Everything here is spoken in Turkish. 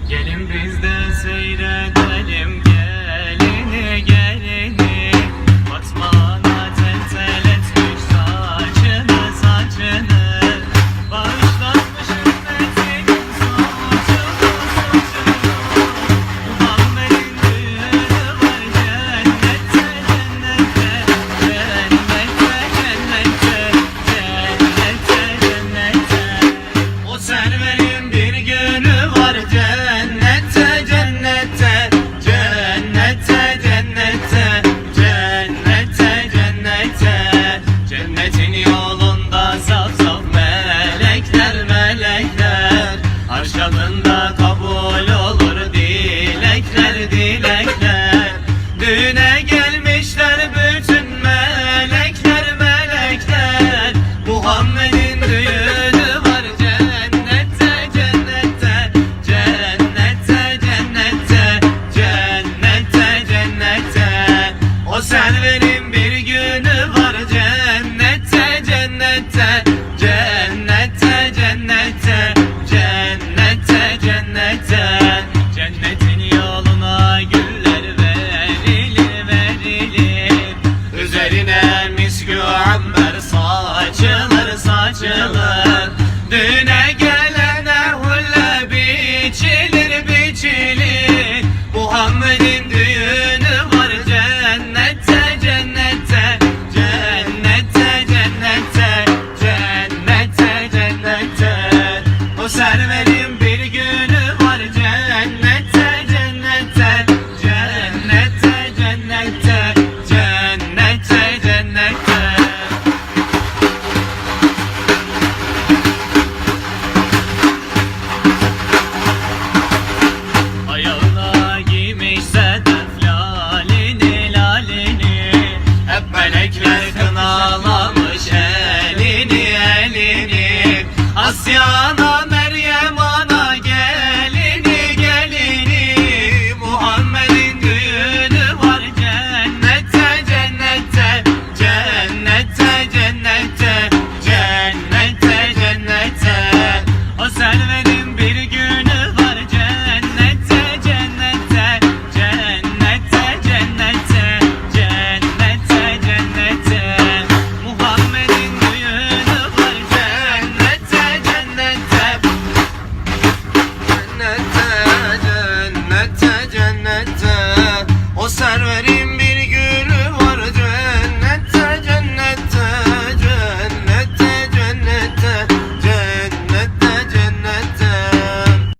Gelin biz de seyredelim gelini gelini. Fatma ana tel tel etmiş saçını saçını. Bağışlanmış ümmetinin suçunu suçunu. Muhammed'in düğünü var cennette cennette. Cennette cennette. Cennette cennette. O serverin bir günü var cennette cennette. Cennette cennette. Cennette cennette. Cennetin yolunda saf saf melekler melekler. Arşadında kabul olur dilekler dilekler. Düğüne gelmişler bütün melekler melekler. Muhammed'in düğünü var cennette cennette. Cennette cennette. Cennette cennette. O serverin bir günü var cennette cennette. Cennette cennette. Cennette cennette. Cennetin yoluna güller verilir verilir. Üzerine miskü amber saçılır saçılır. Düğüne gelene hulle biçilir biçilir. Muhammed'in düğünü var cennette cennette. Cennette cennette. Cennette cennette. O serveri